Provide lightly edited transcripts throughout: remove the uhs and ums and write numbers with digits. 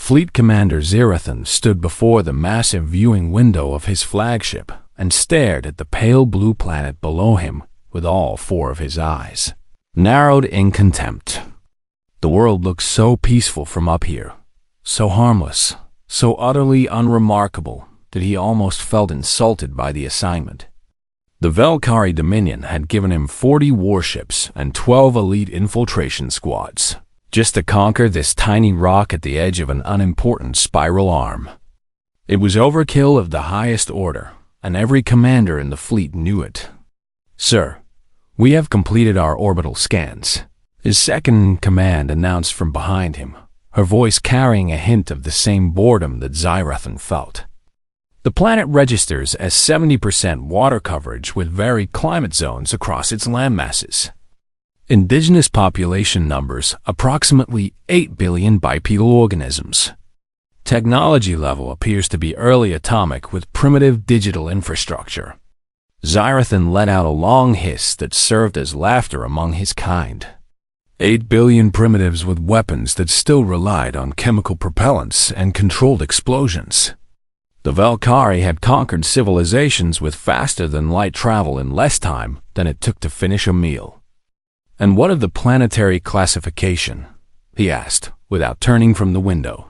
Fleet Commander Zirathan stood before the massive viewing window of his flagship and stared at the pale blue planet below him with all four of his eyes narrowed in contempt. The world looked so peaceful from up here, so harmless, so utterly unremarkable that he almost felt insulted by the assignment. The Velkari Dominion had given him 40 warships and 12 elite infiltration squads, just to conquer this tiny rock at the edge of an unimportant spiral arm. It was overkill of the highest order, and every commander in the fleet knew it. "Sir, we have completed our orbital scans," his second-in-command announced from behind him, her voice carrying a hint of the same boredom that Zirathan felt. "The planet registers as 70% water coverage with varied climate zones across its landmasses. Indigenous population numbers approximately 8 billion bipedal organisms. Technology level appears to be early atomic with primitive digital infrastructure." Zirathan let out a long hiss that served as laughter among his kind. 8 billion primitives with weapons that still relied on chemical propellants and controlled explosions. The Velkari had conquered civilizations with faster-than-light travel in less time than it took to finish a meal. "And what of the planetary classification?" he asked, without turning from the window.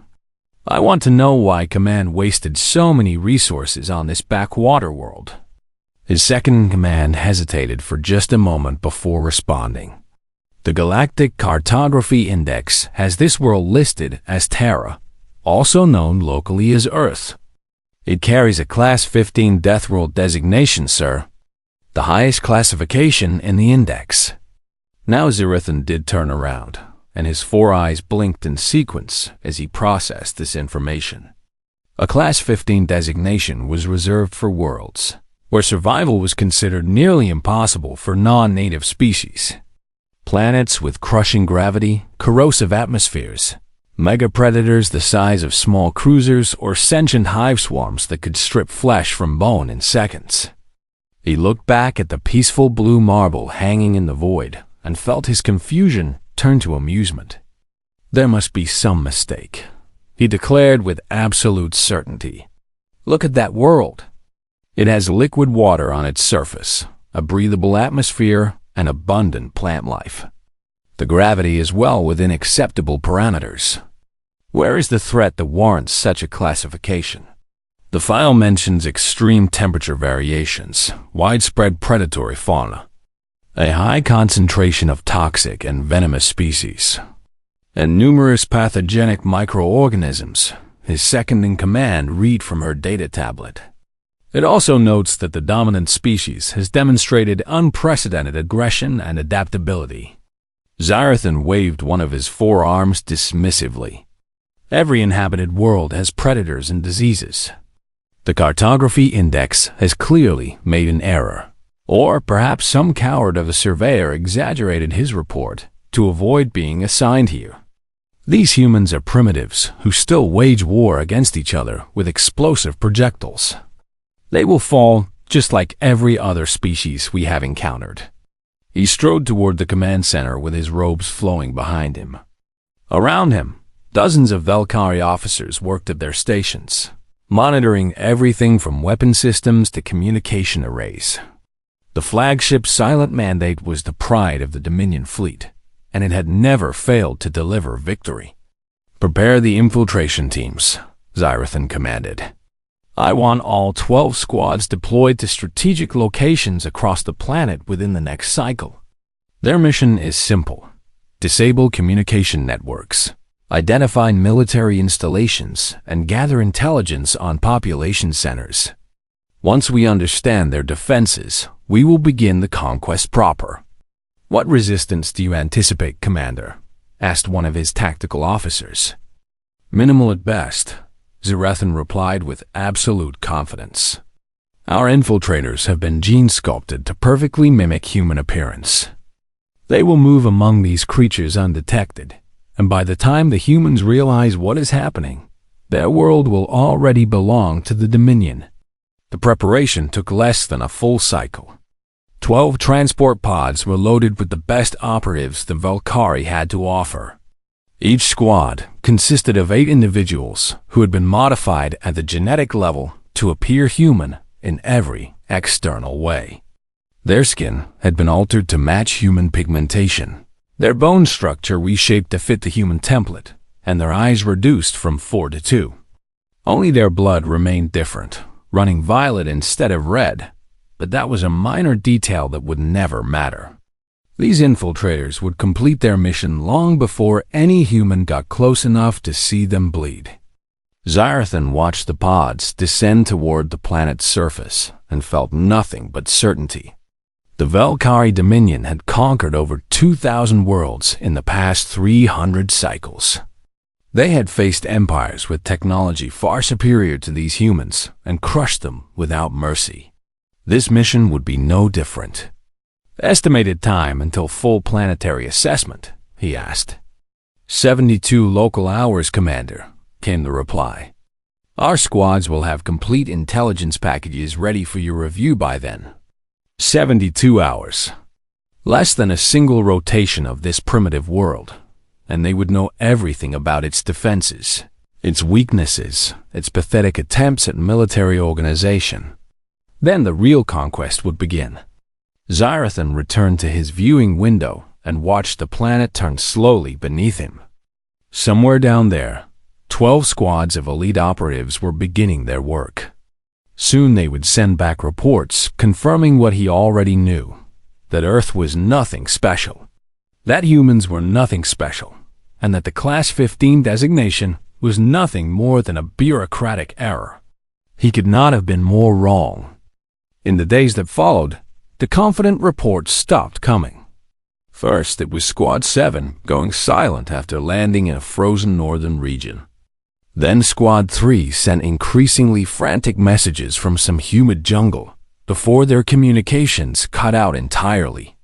"I want to know why Command wasted so many resources on this backwater world." His second-in-command hesitated for just a moment before responding. "The Galactic Cartography Index has this world listed as Terra, also known locally as Earth. It carries a Class-15 Deathworld designation, sir, the highest classification in the index." Now Zirathan did turn around, and his four eyes blinked in sequence as he processed this information. A Class-15 designation was reserved for worlds, where survival was considered nearly impossible for non-native species. Planets with crushing gravity, corrosive atmospheres, mega-predators the size of small cruisers, or sentient hive swarms that could strip flesh from bone in seconds. He looked back at the peaceful blue marble hanging in the void and felt his confusion turn to amusement. "There must be some mistake," he declared with absolute certainty. "Look at that world. It has liquid water on its surface, a breathable atmosphere, and abundant plant life. The gravity is well within acceptable parameters. Where is the threat that warrants such a classification? The file mentions extreme temperature variations, widespread predatory fauna, a high concentration of toxic and venomous species, and numerous pathogenic microorganisms," his second-in-command read from her data tablet. It also notes that the dominant species has demonstrated unprecedented aggression and adaptability. Zirathan waved one of his four arms dismissively. "Every inhabited world has predators and diseases. The Cartography Index has clearly made an error. Or perhaps some coward of a surveyor exaggerated his report to avoid being assigned here. These humans are primitives who still wage war against each other with explosive projectiles. They will fall just like every other species we have encountered." He strode toward the command center with his robes flowing behind him. Around him, dozens of Velkari officers worked at their stations, monitoring everything from weapon systems to communication arrays. The flagship's silent mandate was the pride of the Dominion fleet, and it had never failed to deliver victory. "Prepare the infiltration teams," Zirathan commanded. "I want all 12 squads deployed to strategic locations across the planet within the next cycle. Their mission is simple: disable communication networks, identify military installations, and gather intelligence on population centers. Once we understand their defenses, we will begin the conquest proper." "What resistance do you anticipate, Commander?" asked one of his tactical officers. "Minimal at best," Zirathan replied with absolute confidence. "Our infiltrators have been gene-sculpted to perfectly mimic human appearance. They will move among these creatures undetected, and by the time the humans realize what is happening, their world will already belong to the Dominion." The preparation took less than a full cycle. 12 transport pods were loaded with the best operatives the Velkari had to offer. Each squad consisted of 8 individuals who had been modified at the genetic level to appear human in every external way. Their skin had been altered to match human pigmentation, their bone structure reshaped to fit the human template, and their eyes reduced from 4 to 2. Only their blood remained different, running violet instead of red, but that was a minor detail that would never matter. These infiltrators would complete their mission long before any human got close enough to see them bleed. Xarathan watched the pods descend toward the planet's surface and felt nothing but certainty. The Velkari Dominion had conquered over 2,000 worlds in the past 300 cycles. They had faced empires with technology far superior to these humans and crushed them without mercy. This mission would be no different. "Estimated time until full planetary assessment?" he asked. 72 local hours, Commander," came the reply. "Our squads will have complete intelligence packages ready for your review by then." 72 hours. Less than a single rotation of this primitive world, and they would know everything about its defenses, its weaknesses, its pathetic attempts at military organization. Then the real conquest would begin. Xarathan returned to his viewing window and watched the planet turn slowly beneath him. Somewhere down there, 12 squads of elite operatives were beginning their work. Soon they would send back reports confirming what he already knew, that Earth was nothing special, that humans were nothing special, and that the Class-15 designation was nothing more than a bureaucratic error. He could not have been more wrong. In the days that followed, the confident reports stopped coming. First, it was Squad 7 going silent after landing in a frozen northern region. Then Squad 3 sent increasingly frantic messages from some humid jungle before their communications cut out entirely.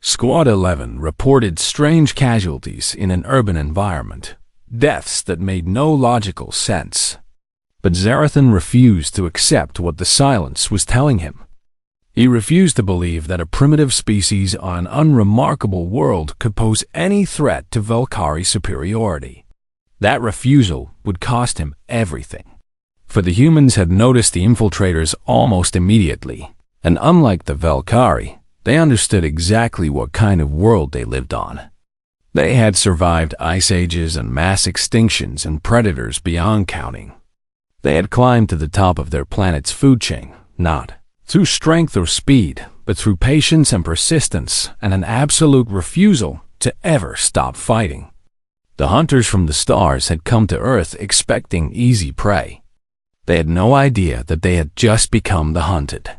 Squad 11 reported strange casualties in an urban environment, deaths that made no logical sense. But Xarathan refused to accept what the silence was telling him. He refused to believe that a primitive species on an unremarkable world could pose any threat to Velkari superiority. That refusal would cost him everything. For the humans had noticed the infiltrators almost immediately, and unlike the Velkari, they understood exactly what kind of world they lived on. They had survived ice ages and mass extinctions and predators beyond counting. They had climbed to the top of their planet's food chain, not through strength or speed, but through patience and persistence and an absolute refusal to ever stop fighting. The hunters from the stars had come to Earth expecting easy prey. They had no idea that they had just become the hunted.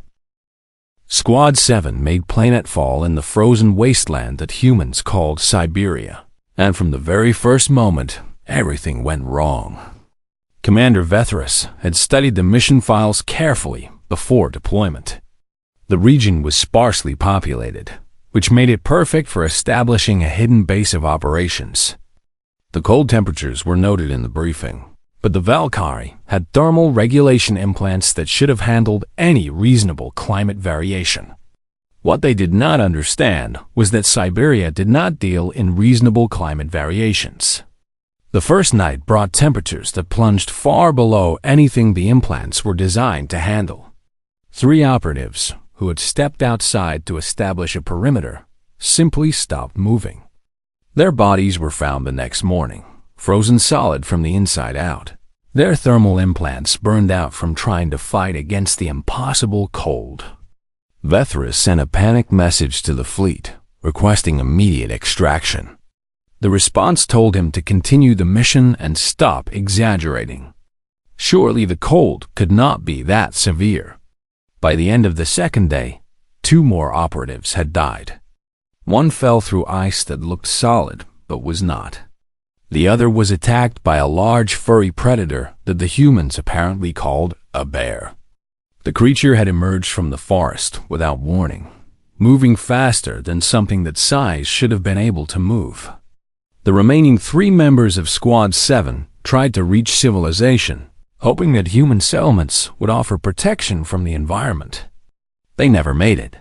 Squad 7 made planetfall in the frozen wasteland that humans called Siberia, and from the very first moment, everything went wrong. Commander Vethras had studied the mission files carefully before deployment. The region was sparsely populated, which made it perfect for establishing a hidden base of operations. The cold temperatures were noted in the briefing, but the Velkari had thermal regulation implants that should have handled any reasonable climate variation. What they did not understand was that Siberia did not deal in reasonable climate variations. The first night brought temperatures that plunged far below anything the implants were designed to handle. 3 operatives, who had stepped outside to establish a perimeter, simply stopped moving. Their bodies were found the next morning, frozen solid from the inside out. Their thermal implants burned out from trying to fight against the impossible cold. Vethras sent a panicked message to the fleet, requesting immediate extraction. The response told him to continue the mission and stop exaggerating. Surely the cold could not be that severe. By the end of the second day, 2 more operatives had died. One fell through ice that looked solid, but was not. The other was attacked by a large furry predator that the humans apparently called a bear. The creature had emerged from the forest without warning, moving faster than something that size should have been able to move. The remaining 3 members of Squad 7 tried to reach civilization, hoping that human settlements would offer protection from the environment. They never made it.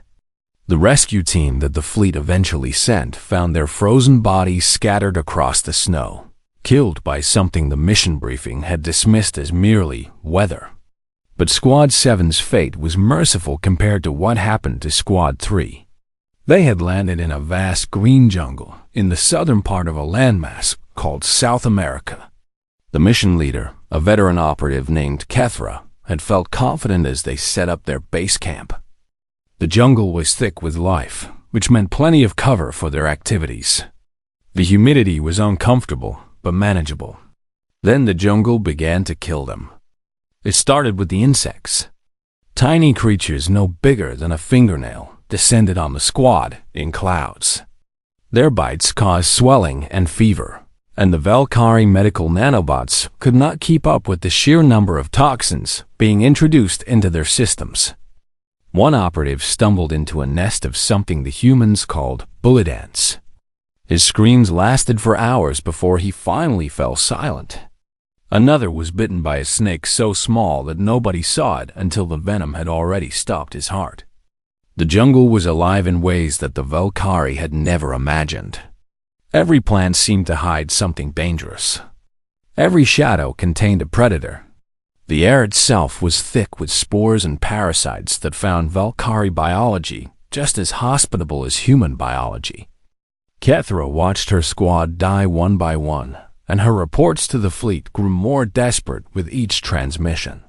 The rescue team that the fleet eventually sent found their frozen bodies scattered across the snow, killed by something the mission briefing had dismissed as merely weather. But Squad 7's fate was merciful compared to what happened to Squad 3. They had landed in a vast green jungle in the southern part of a landmass called South America. The mission leader, a veteran operative named Kethra, had felt confident as they set up their base camp. The jungle was thick with life, which meant plenty of cover for their activities. The humidity was uncomfortable, but manageable. Then the jungle began to kill them. It started with the insects. Tiny creatures no bigger than a fingernail descended on the squad in clouds. Their bites caused swelling and fever, and the Valkyrie medical nanobots could not keep up with the sheer number of toxins being introduced into their systems. One operative stumbled into a nest of something the humans called bullet ants. His screams lasted for hours before he finally fell silent. Another was bitten by a snake so small that nobody saw it until the venom had already stopped his heart. The jungle was alive in ways that the Valkyrie had never imagined. Every plant seemed to hide something dangerous. Every shadow contained a predator. The air itself was thick with spores and parasites that found Valkyrie biology just as hospitable as human biology. Kethra watched her squad die one by one, and her reports to the fleet grew more desperate with each transmission.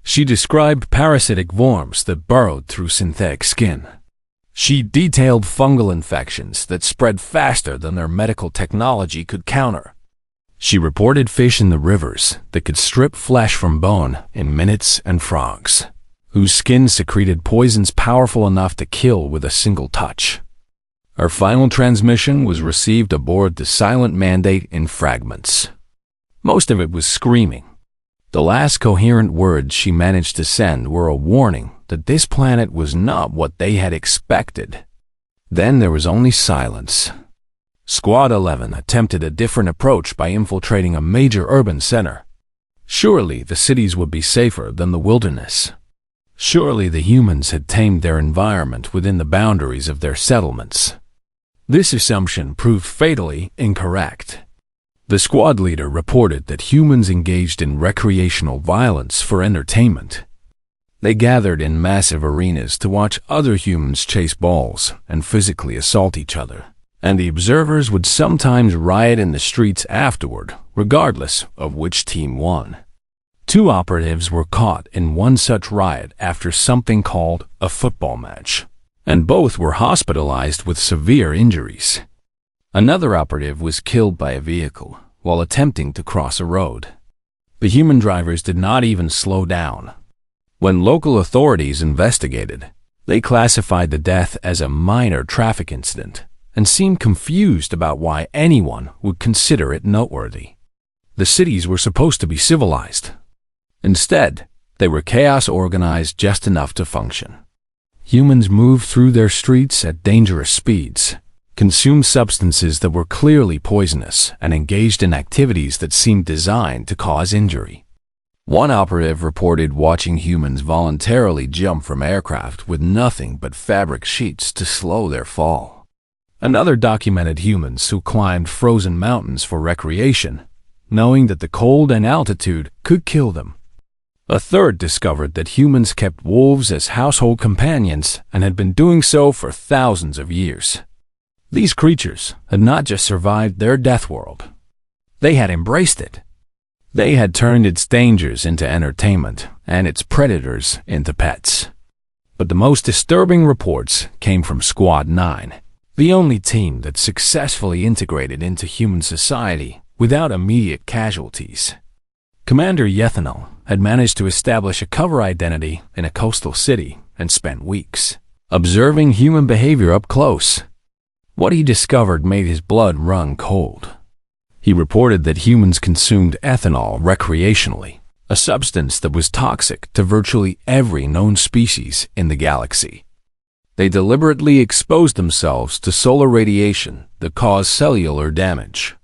She described parasitic worms that burrowed through synthetic skin. She detailed fungal infections that spread faster than their medical technology could counter. She reported fish in the rivers that could strip flesh from bone in minutes, and frogs whose skin secreted poisons powerful enough to kill with a single touch. Her final transmission was received aboard the Silent Mandate in fragments. Most of it was screaming. The last coherent words she managed to send were a warning that this planet was not what they had expected. Then there was only silence. Squad 11 attempted a different approach by infiltrating a major urban center. Surely the cities would be safer than the wilderness. Surely the humans had tamed their environment within the boundaries of their settlements. This assumption proved fatally incorrect. The squad leader reported that humans engaged in recreational violence for entertainment. They gathered in massive arenas to watch other humans chase balls and physically assault each other, and the observers would sometimes riot in the streets afterward, regardless of which team won. 2 operatives were caught in one such riot after something called a football match, and both were hospitalized with severe injuries. Another operative was killed by a vehicle while attempting to cross a road. The human drivers did not even slow down. When local authorities investigated, they classified the death as a minor traffic incident and seemed confused about why anyone would consider it noteworthy. The cities were supposed to be civilized. Instead, they were chaos organized just enough to function. Humans moved through their streets at dangerous speeds, consumed substances that were clearly poisonous, and engaged in activities that seemed designed to cause injury. One operative reported watching humans voluntarily jump from aircraft with nothing but fabric sheets to slow their fall. Another documented humans who climbed frozen mountains for recreation, knowing that the cold and altitude could kill them. A third discovered that humans kept wolves as household companions and had been doing so for thousands of years. These creatures had not just survived their Deathworld. They had embraced it. They had turned its dangers into entertainment and its predators into pets. But the most disturbing reports came from Squad 9, the only team that successfully integrated into human society without immediate casualties. Commander Yethanol had managed to establish a cover identity in a coastal city and spent weeks observing human behavior up close. What he discovered made his blood run cold. He reported that humans consumed ethanol recreationally, a substance that was toxic to virtually every known species in the galaxy. They deliberately exposed themselves to solar radiation that caused cellular damage.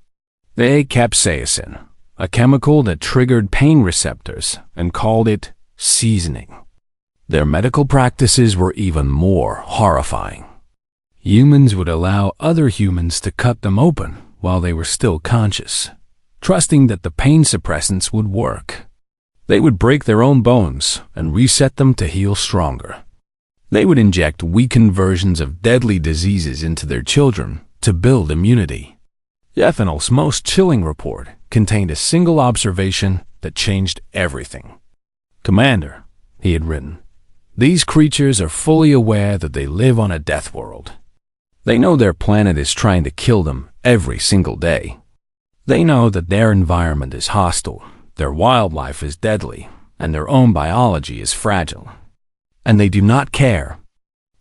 They ate capsaicin, a chemical that triggered pain receptors, and called it seasoning. Their medical practices were even more horrifying. Humans would allow other humans to cut them open while they were still conscious, trusting that the pain suppressants would work. They would break their own bones and reset them to heal stronger. They would inject weakened versions of deadly diseases into their children to build immunity. Ethanol's most chilling report contained a single observation that changed everything. "Commander," he had written, "these creatures are fully aware that they live on a death world. They know their planet is trying to kill them every single day. They know that their environment is hostile, their wildlife is deadly, and their own biology is fragile. And they do not care.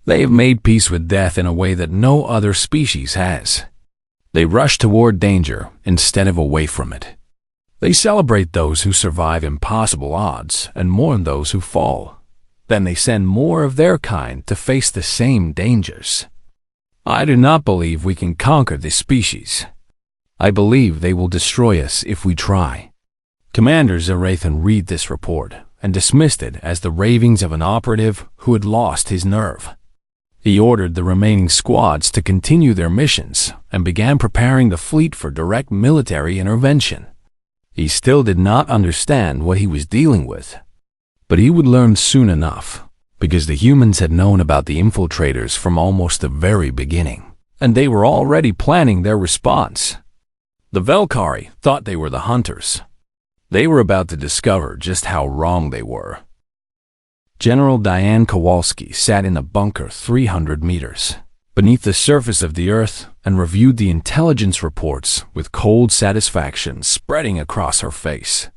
They have made peace with death in a way that no other species has. They rush toward danger instead of away from it. They celebrate those who survive impossible odds and mourn those who fall. Then they send more of their kind to face the same dangers. I do not believe we can conquer this species. I believe they will destroy us if we try." Commander Zarathan read this report and dismissed it as the ravings of an operative who had lost his nerve. He ordered the remaining squads to continue their missions and began preparing the fleet for direct military intervention. He still did not understand what he was dealing with, but he would learn soon enough, because the humans had known about the infiltrators from almost the very beginning, and they were already planning their response. The Velkari thought they were the hunters. They were about to discover just how wrong they were. General Diane Kowalski sat in a bunker 300 meters beneath the surface of the Earth and reviewed the intelligence reports with cold satisfaction spreading across her face.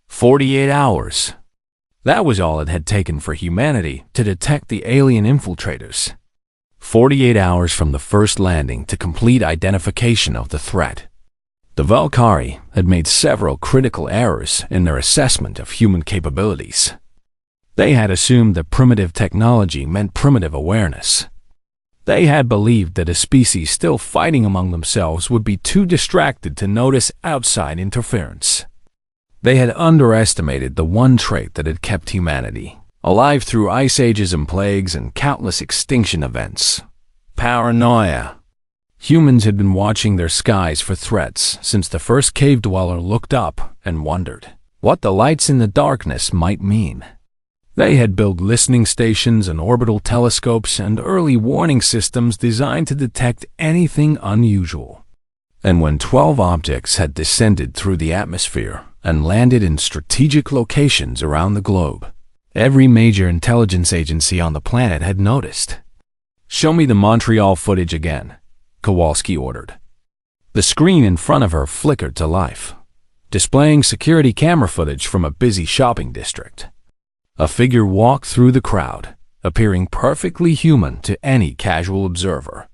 48 hours. That was all it had taken for humanity to detect the alien infiltrators. 48 hours from the first landing to complete identification of the threat. The Valkyrie had made several critical errors in their assessment of human capabilities. They had assumed that primitive technology meant primitive awareness. They had believed that a species still fighting among themselves would be too distracted to notice outside interference. They had underestimated the one trait that had kept humanity alive through ice ages and plagues and countless extinction events: paranoia. Humans had been watching their skies for threats since the first cave dweller looked up and wondered what the lights in the darkness might mean. They had built listening stations and orbital telescopes and early warning systems designed to detect anything unusual. And when 12 objects had descended through the atmosphere and landed in strategic locations around the globe, every major intelligence agency on the planet had noticed. "Show me the Montreal footage again," Kowalski ordered. The screen in front of her flickered to life, displaying security camera footage from a busy shopping district. A figure walked through the crowd, appearing perfectly human to any casual observer.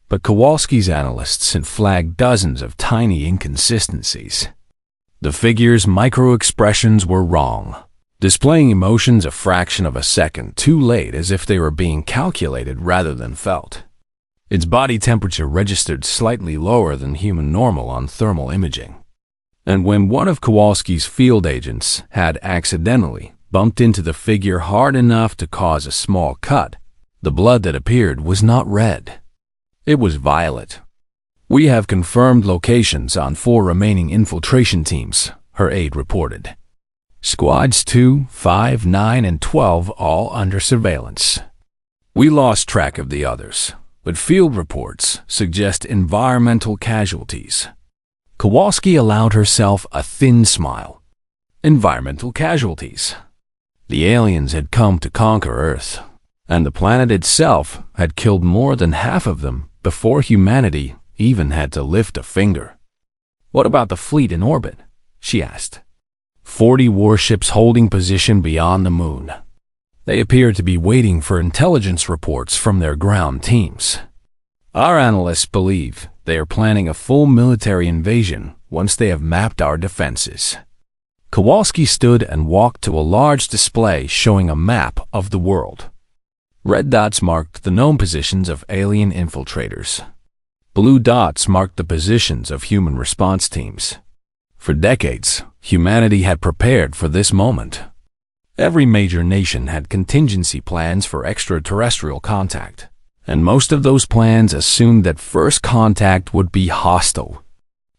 But Kowalski's analysts had flagged dozens of tiny inconsistencies. The figure's micro-expressions were wrong, displaying emotions a fraction of a second too late, as if they were being calculated rather than felt. Its body temperature registered slightly lower than human normal on thermal imaging. And when one of Kowalski's field agents had accidentally bumped into the figure hard enough to cause a small cut, the blood that appeared was not red. It was violet. "We have confirmed locations on 4 remaining infiltration teams," her aide reported. "Squads 2, 5, 9, and 12 all under surveillance. We lost track of the others, but field reports suggest environmental casualties." Kowalski allowed herself a thin smile. Environmental casualties. The aliens had come to conquer Earth, and the planet itself had killed more than half of them before humanity even had to lift a finger. "What about the fleet in orbit?" she asked. 40 warships holding position beyond the moon. They appeared to be waiting for intelligence reports from their ground teams. "Our analysts believe they are planning a full military invasion once they have mapped our defenses." Kowalski stood and walked to a large display showing a map of the world. Red dots marked the known positions of alien infiltrators. Blue dots marked the positions of human response teams. For decades, humanity had prepared for this moment. Every major nation had contingency plans for extraterrestrial contact, and most of those plans assumed that first contact would be hostile.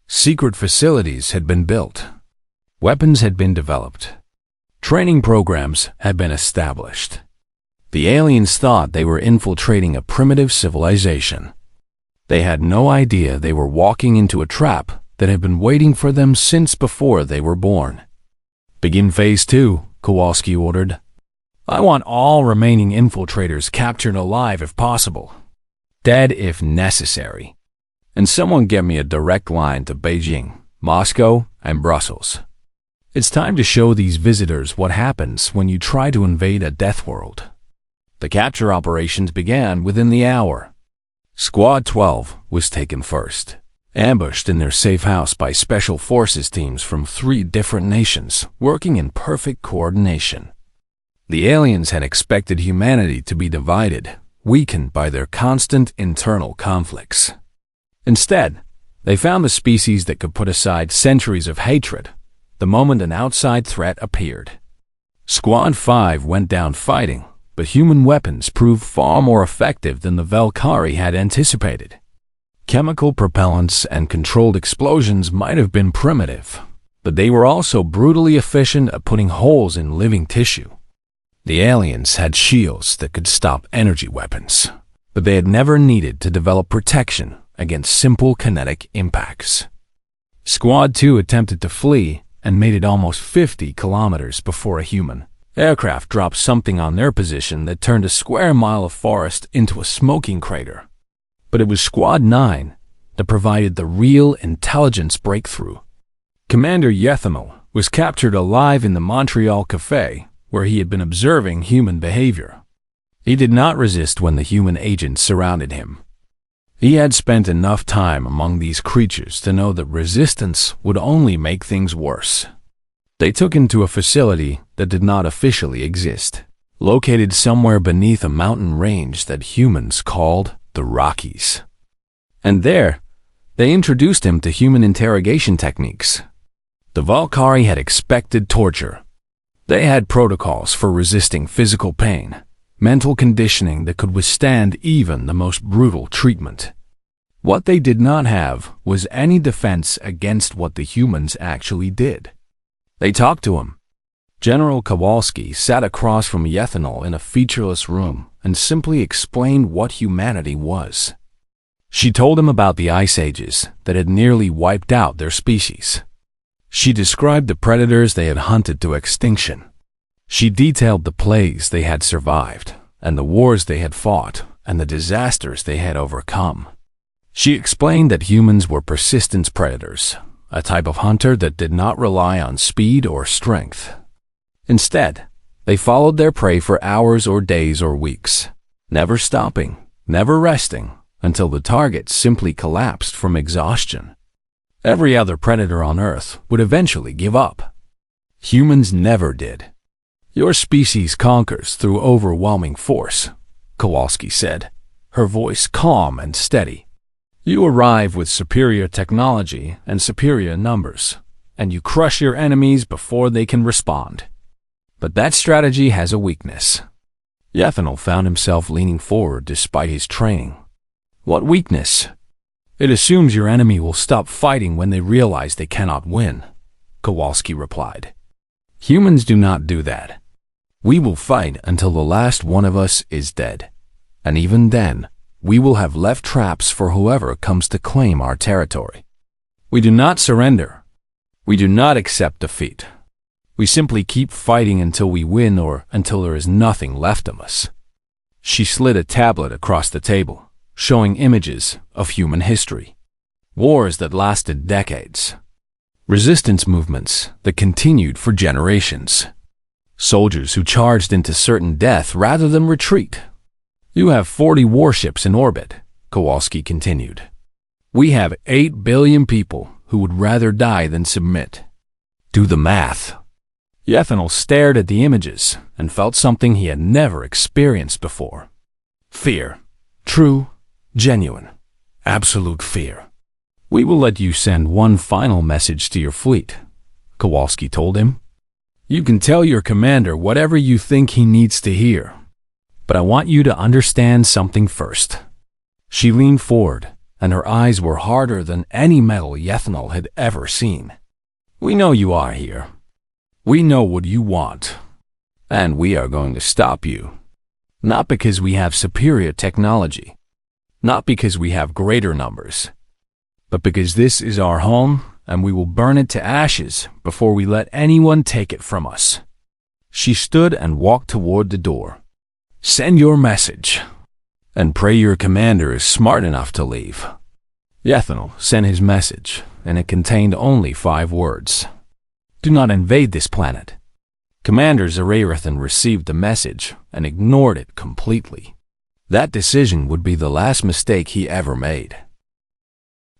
Secret facilities had been built. Weapons had been developed. Training programs had been established. The aliens thought they were infiltrating a primitive civilization. They had no idea they were walking into a trap that had been waiting for them since before they were born. "Begin Phase 2, Kowalski ordered. "I want all remaining infiltrators captured alive if possible. Dead if necessary. And someone get me a direct line to Beijing, Moscow, and Brussels. It's time to show these visitors what happens when you try to invade a Deathworld." The capture operations began within the hour. Squad 12 was taken first, ambushed in their safe house by special forces teams from 3 different nations working in perfect coordination. The aliens had expected humanity to be divided, weakened by their constant internal conflicts. Instead, they found a species that could put aside centuries of hatred the moment an outside threat appeared. Squad 5 went down fighting, but human weapons proved far more effective than the Valkyrie had anticipated. Chemical propellants and controlled explosions might have been primitive, but they were also brutally efficient at putting holes in living tissue. The aliens had shields that could stop energy weapons, but they had never needed to develop protection against simple kinetic impacts. Squad 2 attempted to flee and made it almost 50 kilometers before a human aircraft dropped something on their position that turned a square mile of forest into a smoking crater. But it was Squad 9 that provided the real intelligence breakthrough. Commander Yethanol was captured alive in the Montreal Café, where he had been observing human behavior. He did not resist when the human agents surrounded him. He had spent enough time among these creatures to know that resistance would only make things worse. They took him to a facility that did not officially exist, located somewhere beneath a mountain range that humans called the Rockies. And there, they introduced him to human interrogation techniques. The Valkyrie had expected torture. They had protocols for resisting physical pain, mental conditioning that could withstand even the most brutal treatment. What they did not have was any defense against what the humans actually did. They talked to him. General Kowalski sat across from Yethanol in a featureless room and simply explained what humanity was. She told him about the ice ages that had nearly wiped out their species. She described the predators they had hunted to extinction. She detailed the plagues they had survived, and the wars they had fought, and the disasters they had overcome. She explained that humans were persistence predators, a type of hunter that did not rely on speed or strength. Instead, they followed their prey for hours or days or weeks, never stopping, never resting, until the target simply collapsed from exhaustion. Every other predator on Earth would eventually give up. Humans never did. "Your species conquers through overwhelming force," Kowalski said, her voice calm and steady. "You arrive with superior technology and superior numbers, and you crush your enemies before they can respond. But that strategy has a weakness." Yethanol found himself leaning forward despite his training. "What weakness?" "It assumes your enemy will stop fighting when they realize they cannot win," Kowalski replied. "Humans do not do that. We will fight until the last one of us is dead. And even then, we will have left traps for whoever comes to claim our territory. We do not surrender. We do not accept defeat. We simply keep fighting until we win or until there is nothing left of us." She slid a tablet across the table, showing images of human history. Wars that lasted decades. Resistance movements that continued for generations. Soldiers who charged into certain death rather than retreat. "You have 40 warships in orbit," Kowalski continued. "We have 8 billion people who would rather die than submit. Do the math." Yethanol stared at the images and felt something he had never experienced before. Fear. True, genuine, absolute fear. "We will let you send one final message to your fleet," Kowalski told him. "You can tell your commander whatever you think he needs to hear. But I want you to understand something first." She leaned forward, and her eyes were harder than any metal Yethnal had ever seen. "We know you are here. We know what you want, and we are going to stop you. Not because we have superior technology, not because we have greater numbers, but because this is our home, and we will burn it to ashes before we let anyone take it from us." She stood and walked toward the door. "Send your message, and pray your commander is smart enough to leave." Yethanel sent his message, and it contained only 5 words. "Do not invade this planet." Commander Zarathan received the message and ignored it completely. That decision would be the last mistake he ever made.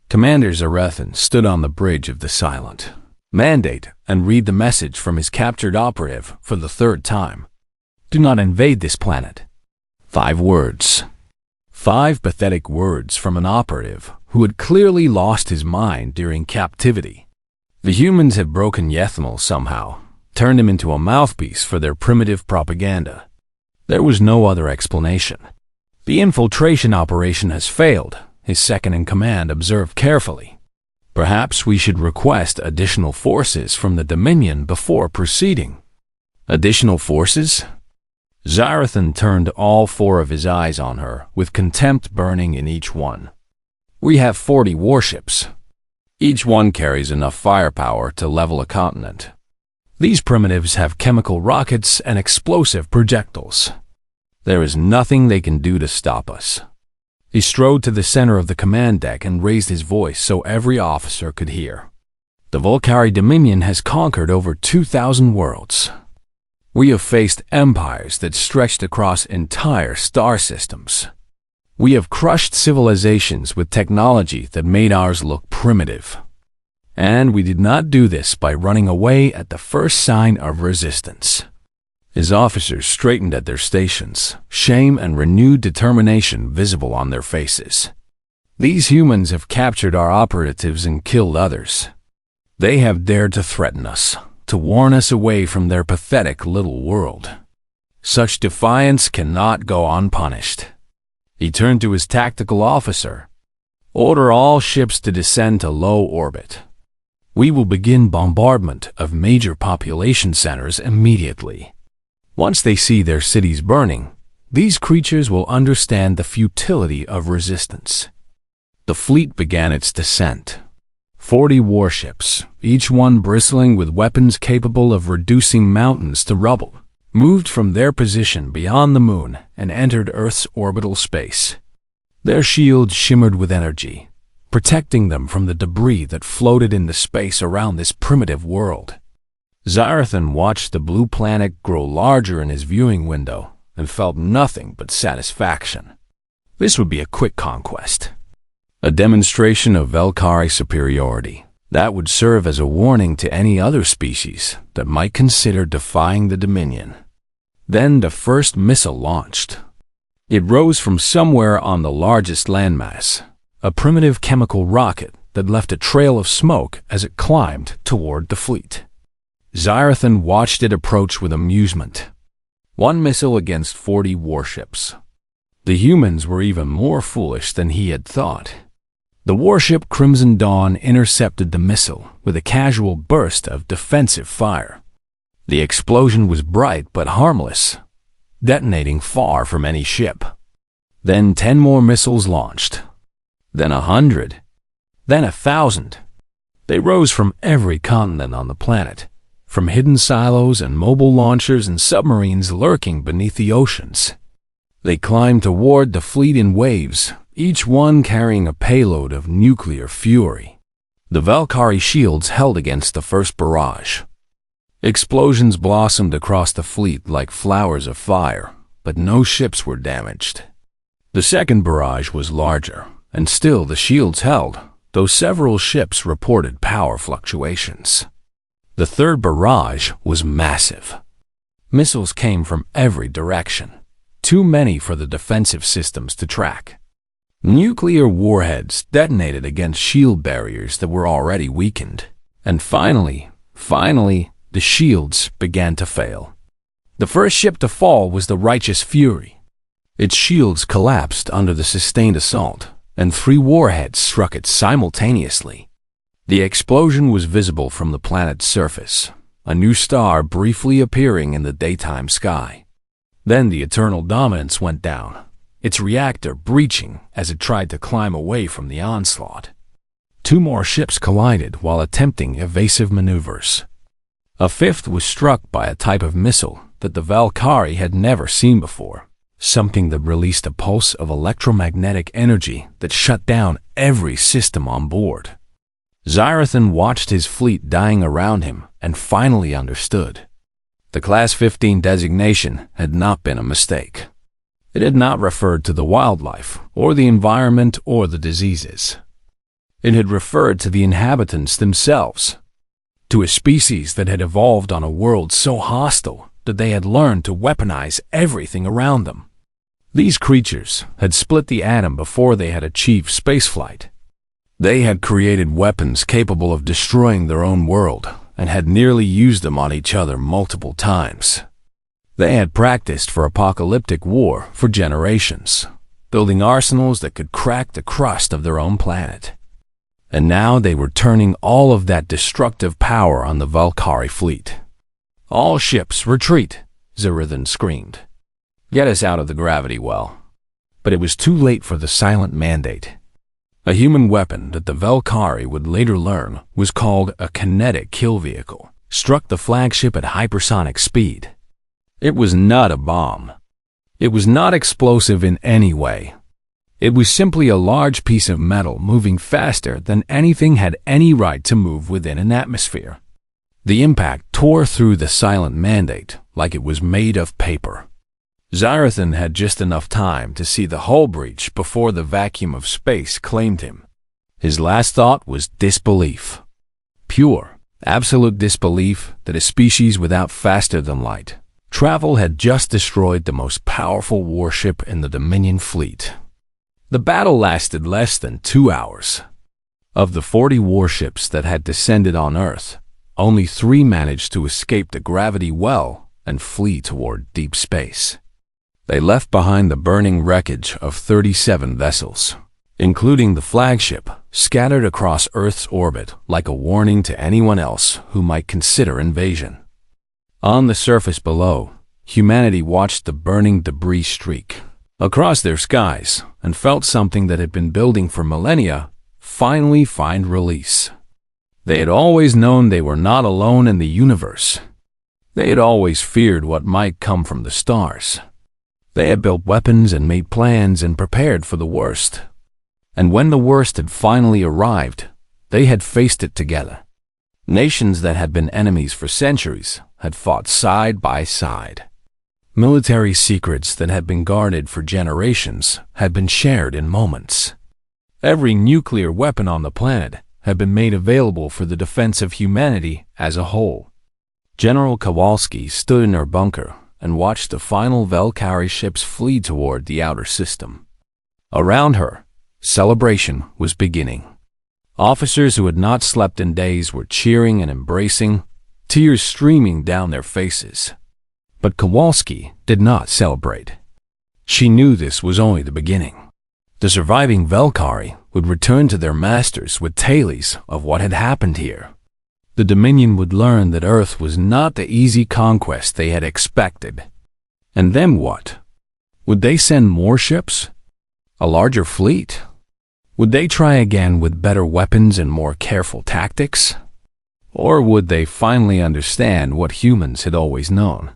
Commander Zarathan stood on the bridge of the silent mandate and read the message from his captured operative for the 3rd time. "Do not invade this planet." 5 words. 5 pathetic words from an operative who had clearly lost his mind during captivity. The humans had broken Yethanel somehow, turned him into a mouthpiece for their primitive propaganda. There was no other explanation. "The infiltration operation has failed," his second-in-command observed carefully. "Perhaps we should request additional forces from the Dominion before proceeding." "Additional forces?" Zarathan turned all 4 of his eyes on her, with contempt burning in each one. "We have 40 warships. Each one carries enough firepower to level a continent. These primitives have chemical rockets and explosive projectiles. There is nothing they can do to stop us." He strode to the center of the command deck and raised his voice so every officer could hear. "The Volcari Dominion has conquered over 2,000 worlds. We have faced empires that stretched across entire star systems. We have crushed civilizations with technology that made ours look primitive. And we did not do this by running away at the first sign of resistance." His officers straightened at their stations, shame and renewed determination visible on their faces. "These humans have captured our operatives and killed others. They have dared to threaten us, to warn us away from their pathetic little world. Such defiance cannot go unpunished." He turned to his tactical officer. "Order all ships to descend to low orbit. We will begin bombardment of major population centers immediately. Once they see their cities burning, these creatures will understand the futility of resistance." The fleet began its descent. 40 warships, each one bristling with weapons capable of reducing mountains to rubble, moved from their position beyond the moon and entered Earth's orbital space. Their shields shimmered with energy, protecting them from the debris that floated in the space around this primitive world. Zarathan watched the blue planet grow larger in his viewing window and felt nothing but satisfaction. This would be a quick conquest. A demonstration of Volcari superiority that would serve as a warning to any other species that might consider defying the Dominion. Then the first missile launched. It rose from somewhere on the largest landmass, a primitive chemical rocket that left a trail of smoke as it climbed toward the fleet. Zarathan watched it approach with amusement. 1 missile against 40 warships. The humans were even more foolish than he had thought. The warship Crimson Dawn intercepted the missile with a casual burst of defensive fire. The explosion was bright but harmless, detonating far from any ship. Then 10 more missiles launched. Then 100. Then 1,000. They rose from every continent on the planet, from hidden silos and mobile launchers and submarines lurking beneath the oceans. They climbed toward the fleet in waves, each one carrying a payload of nuclear fury. The Volcari shields held against the first barrage. Explosions blossomed across the fleet like flowers of fire, but no ships were damaged. The second barrage was larger, and still the shields held, though several ships reported power fluctuations. The third barrage was massive. Missiles came from every direction, too many for the defensive systems to track. Nuclear warheads detonated against shield barriers that were already weakened. And finally, the shields began to fail. The first ship to fall was the Righteous Fury. Its shields collapsed under the sustained assault, and 3 warheads struck it simultaneously. The explosion was visible from the planet's surface, a new star briefly appearing in the daytime sky. Then the Eternal Dominance went down, its reactor breaching as it tried to climb away from the onslaught. 2 more ships collided while attempting evasive maneuvers. A 5th was struck by a type of missile that the Valkyrie had never seen before, something that released a pulse of electromagnetic energy that shut down every system on board. Xarathan watched his fleet dying around him and finally understood. The Class-15 designation had not been a mistake. It had not referred to the wildlife, or the environment, or the diseases. It had referred to the inhabitants themselves, to a species that had evolved on a world so hostile that they had learned to weaponize everything around them. These creatures had split the atom before they had achieved spaceflight. They had created weapons capable of destroying their own world and had nearly used them on each other multiple times. They had practiced for apocalyptic war for generations, building arsenals that could crack the crust of their own planet. And now they were turning all of that destructive power on the Valkyrie fleet. "All ships, retreat!" Xarathan screamed. "Get us out of the gravity well." But it was too late for the silent mandate. A human weapon that the Valkyrie would later learn was called a kinetic kill vehicle, struck the flagship at hypersonic speed. It was not a bomb. It was not explosive in any way. It was simply a large piece of metal moving faster than anything had any right to move within an atmosphere. The impact tore through the silent mandate like it was made of paper. Xarathan had just enough time to see the hull breach before the vacuum of space claimed him. His last thought was disbelief. Pure, absolute disbelief that a species without faster-than-light travel had just destroyed the most powerful warship in the Dominion fleet. The battle lasted less than 2 hours. Of the 40 warships that had descended on Earth, only 3 managed to escape the gravity well and flee toward deep space. They left behind the burning wreckage of 37 vessels, including the flagship, scattered across Earth's orbit like a warning to anyone else who might consider invasion. On the surface below, humanity watched the burning debris streak across their skies and felt something that had been building for millennia finally find release. They had always known they were not alone in the universe. They had always feared what might come from the stars. They had built weapons and made plans and prepared for the worst. And when the worst had finally arrived, they had faced it together. Nations that had been enemies for centuries had fought side by side. Military secrets that had been guarded for generations had been shared in moments. Every nuclear weapon on the planet had been made available for the defense of humanity as a whole. General Kowalski stood in her bunker and watched the final Valkyrie ships flee toward the outer system. Around her, celebration was beginning. Officers who had not slept in days were cheering and embracing, tears streaming down their faces. But Kowalski did not celebrate. She knew this was only the beginning. The surviving Valkyrie would return to their masters with tales of what had happened here. The Dominion would learn that Earth was not the easy conquest they had expected. And then what? Would they send more ships? A larger fleet? Would they try again with better weapons and more careful tactics? Or would they finally understand what humans had always known?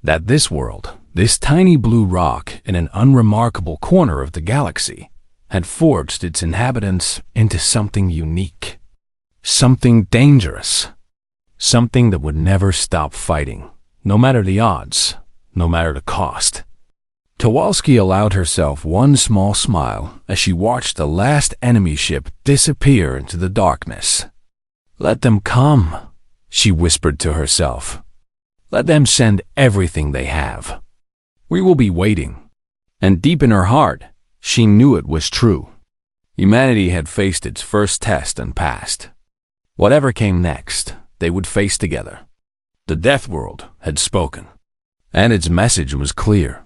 That this world, this tiny blue rock in an unremarkable corner of the galaxy, had forged its inhabitants into something unique, something dangerous, something that would never stop fighting, no matter the odds, no matter the cost. Kowalski allowed herself one small smile as she watched the last enemy ship disappear into the darkness. "Let them come," she whispered to herself. "Let them send everything they have. We will be waiting." And deep in her heart, she knew it was true. Humanity had faced its first test and passed. Whatever came next, they would face together. The Deathworld had spoken, and its message was clear.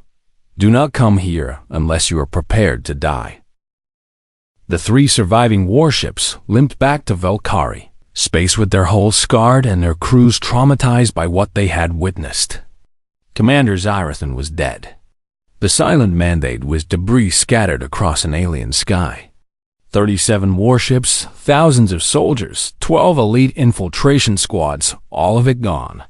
Do not come here unless you are prepared to die. The 3 surviving warships limped back to Valkyrie, space with their hulls scarred and their crews traumatized by what they had witnessed. Commander Xyrathan was dead. The silent mandate was debris scattered across an alien sky. 37 warships, thousands of soldiers, 12 elite infiltration squads, all of it gone.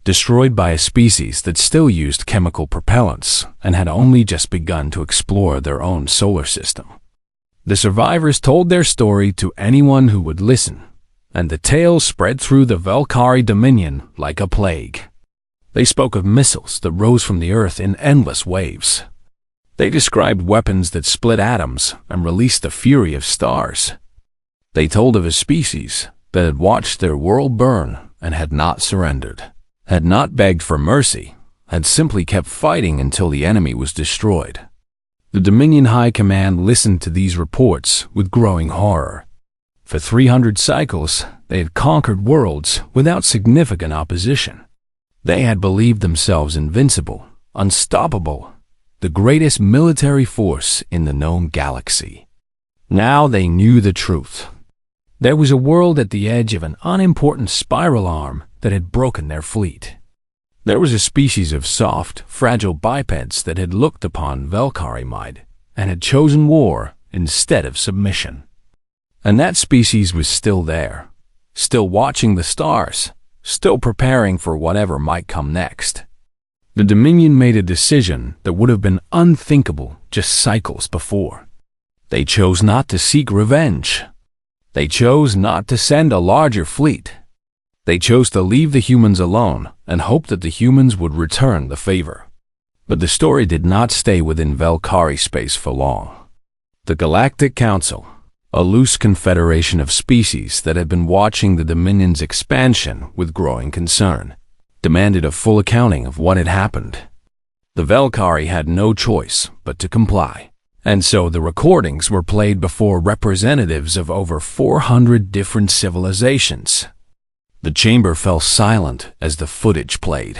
Destroyed by a species that still used chemical propellants and had only just begun to explore their own solar system. The survivors told their story to anyone who would listen, and the tale spread through the Valkyrie Dominion like a plague. They spoke of missiles that rose from the Earth in endless waves. They described weapons that split atoms and released the fury of stars. They told of a species that had watched their world burn and had not surrendered, had not begged for mercy, had simply kept fighting until the enemy was destroyed. The Dominion High Command listened to these reports with growing horror. For 300 cycles, they had conquered worlds without significant opposition. They had believed themselves invincible, unstoppable, the greatest military force in the known galaxy. Now they knew the truth. There was a world at the edge of an unimportant spiral arm that had broken their fleet. There was a species of soft, fragile bipeds that had looked upon Valkyrie might and had chosen war instead of submission. And that species was still there, still watching the stars, still preparing for whatever might come next. The Dominion made a decision that would have been unthinkable just cycles before. They chose not to seek revenge. They chose not to send a larger fleet. They chose to leave the humans alone and hope that the humans would return the favor. But the story did not stay within Valkyrie space for long. The Galactic Council, a loose confederation of species that had been watching the Dominion's expansion with growing concern, demanded a full accounting of what had happened. The Valkyrie had no choice but to comply, and so the recordings were played before representatives of over 400 different civilizations. The chamber fell silent as the footage played.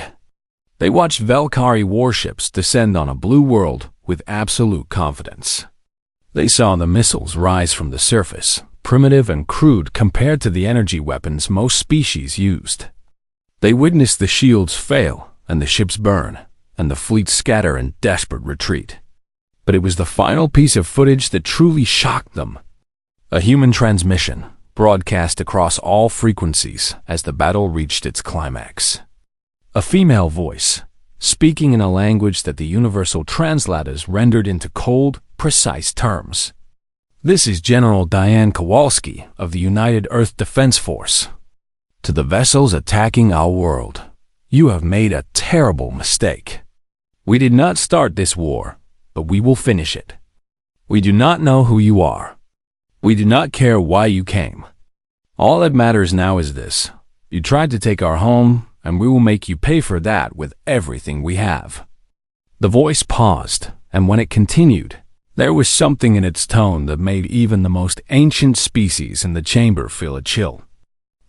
They watched Valkyrie warships descend on a blue world with absolute confidence. They saw the missiles rise from the surface, primitive and crude compared to the energy weapons most species used. They witnessed the shields fail and the ships burn, and the fleet scatter in desperate retreat. But it was the final piece of footage that truly shocked them. A human transmission, broadcast across all frequencies as the battle reached its climax. A female voice, speaking in a language that the universal translators rendered into cold, precise terms. "This is General Diane Kowalski of the United Earth Defense Force. To the vessels attacking our world, you have made a terrible mistake. We did not start this war, but we will finish it. We do not know who you are. We do not care why you came. All that matters now is this. You tried to take our home, and we will make you pay for that with everything we have." The voice paused, and when it continued, there was something in its tone that made even the most ancient species in the chamber feel a chill.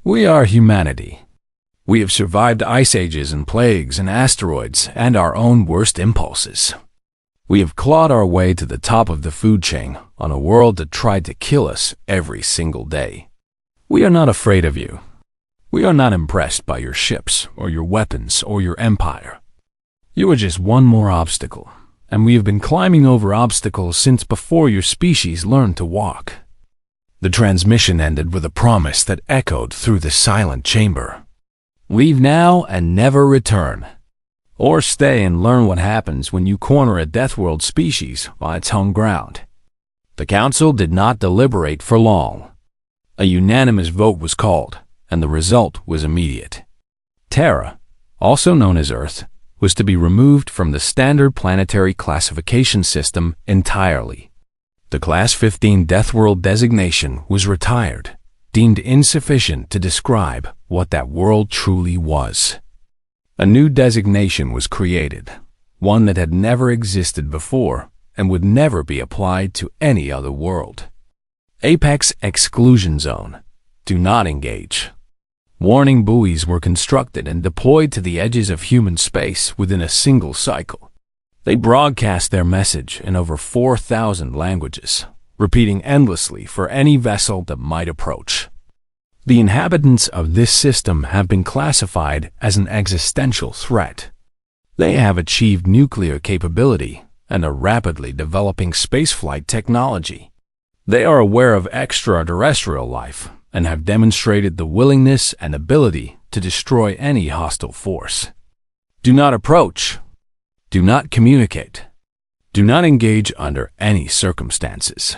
"We are humanity. We have survived ice ages and plagues and asteroids and our own worst impulses. We have clawed our way to the top of the food chain on a world that tried to kill us every single day. We are not afraid of you. We are not impressed by your ships or your weapons or your empire. You are just one more obstacle, and we have been climbing over obstacles since before your species learned to walk." The transmission ended with a promise that echoed through the silent chamber. "Leave now and never return. Or stay and learn what happens when you corner a Deathworld species on its home ground." The council did not deliberate for long. A unanimous vote was called, and the result was immediate. Terra, also known as Earth, was to be removed from the standard planetary classification system entirely. The Class-15 Deathworld designation was retired, deemed insufficient to describe what that world truly was. A new designation was created, one that had never existed before and would never be applied to any other world. Apex Exclusion Zone. Do not engage. Warning buoys were constructed and deployed to the edges of human space within a single cycle. They broadcast their message in over 4,000 languages, repeating endlessly for any vessel that might approach. The inhabitants of this system have been classified as an existential threat. They have achieved nuclear capability and are rapidly developing spaceflight technology. They are aware of extraterrestrial life and have demonstrated the willingness and ability to destroy any hostile force. Do not approach. Do not communicate. Do not engage under any circumstances.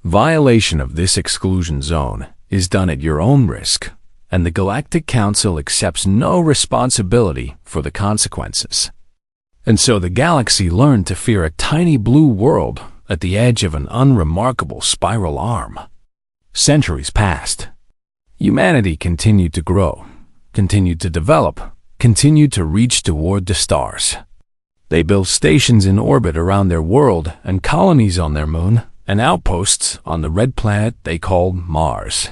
Violation of this exclusion zone is done at your own risk, and the Galactic Council accepts no responsibility for the consequences. And so the galaxy learned to fear a tiny blue world at the edge of an unremarkable spiral arm. Centuries passed. Humanity continued to grow, continued to develop, continued to reach toward the stars. They built stations in orbit around their world and colonies on their moon and outposts on the red planet they called Mars.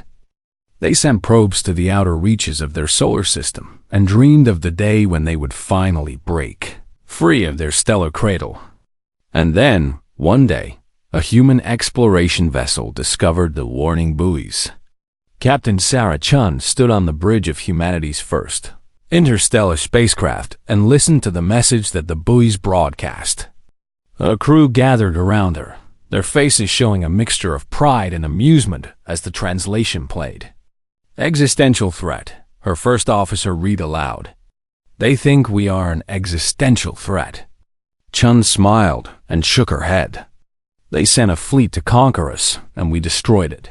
They sent probes to the outer reaches of their solar system and dreamed of the day when they would finally break free of their stellar cradle. And then, one day, a human exploration vessel discovered the warning buoys. Captain Sarah Chun stood on the bridge of humanity's first interstellar spacecraft and listened to the message that the buoys broadcast. A crew gathered around her, their faces showing a mixture of pride and amusement as the translation played. Existential threat, her first officer read aloud. They think we are an existential threat. Chun smiled and shook her head. They sent a fleet to conquer us, and we destroyed it.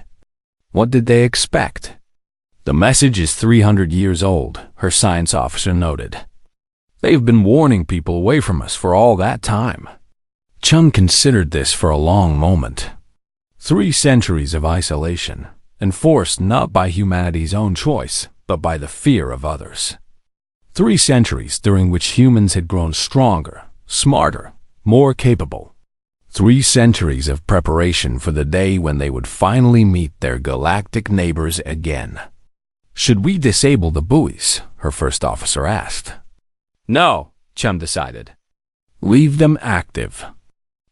What did they expect? The message is 300 years old, her science officer noted. They've been warning people away from us for all that time. Chun considered this for a long moment. 3 centuries of isolation, enforced not by humanity's own choice, but by the fear of others. 3 centuries during which humans had grown stronger, smarter, more capable. 3 centuries of preparation for the day when they would finally meet their galactic neighbors again. Should we disable the buoys? Her first officer asked. No, Chun decided. Leave them active.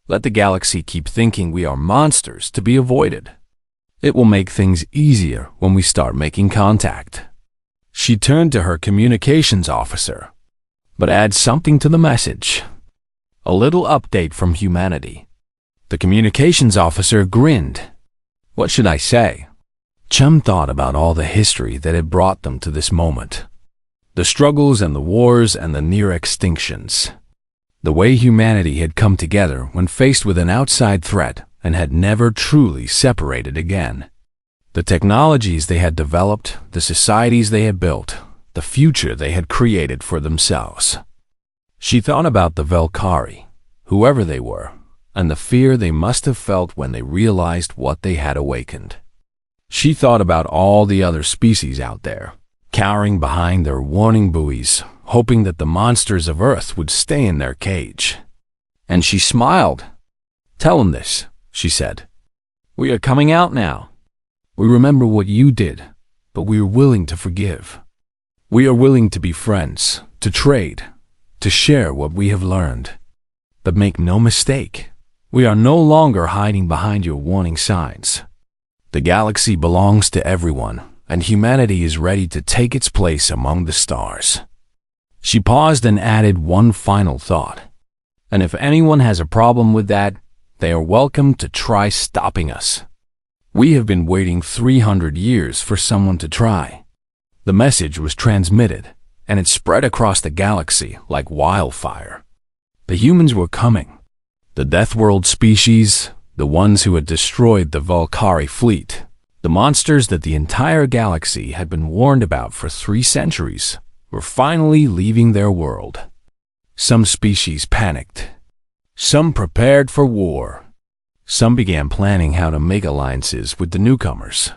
Let the galaxy keep thinking we are monsters to be avoided. It will make things easier when we start making contact. She turned to her communications officer. But add something to the message. A little update from humanity. The communications officer grinned. What should I say? Chun thought about all the history that had brought them to this moment. The struggles and the wars and the near extinctions. The way humanity had come together when faced with an outside threat and had never truly separated again. The technologies they had developed, the societies they had built, the future they had created for themselves. She thought about the Valkyrie, whoever they were, and the fear they must have felt when they realized what they had awakened. She thought about all the other species out there, cowering behind their warning buoys, hoping that the monsters of Earth would stay in their cage. And she smiled. Tell them this, she said. We are coming out now. We remember what you did, but we are willing to forgive. We are willing to be friends, to trade, to share what we have learned. But make no mistake, we are no longer hiding behind your warning signs. The galaxy belongs to everyone, and humanity is ready to take its place among the stars. She paused and added one final thought. And if anyone has a problem with that, they are welcome to try stopping us. We have been waiting 300 years for someone to try. The message was transmitted, and it spread across the galaxy like wildfire. The humans were coming. The Deathworld species, the ones who had destroyed the Valkyrie fleet, the monsters that the entire galaxy had been warned about for 3 centuries, were finally leaving their world. Some species panicked. Some prepared for war. Some began planning how to make alliances with the newcomers.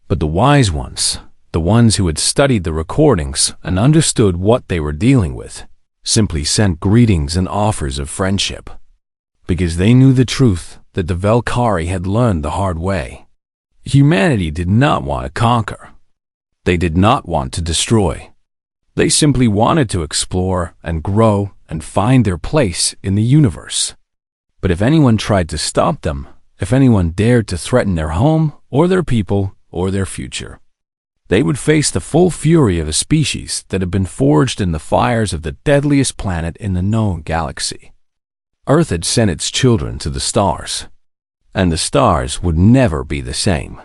But the wise ones, the ones who had studied the recordings and understood what they were dealing with, simply sent greetings and offers of friendship. Because they knew the truth that the Valkyrie had learned the hard way. Humanity did not want to conquer. They did not want to destroy. They simply wanted to explore and grow and find their place in the universe. But if anyone tried to stop them, if anyone dared to threaten their home or their people or their future. They would face the full fury of a species that had been forged in the fires of the deadliest planet in the known galaxy. Earth had sent its children to the stars, and the stars would never be the same.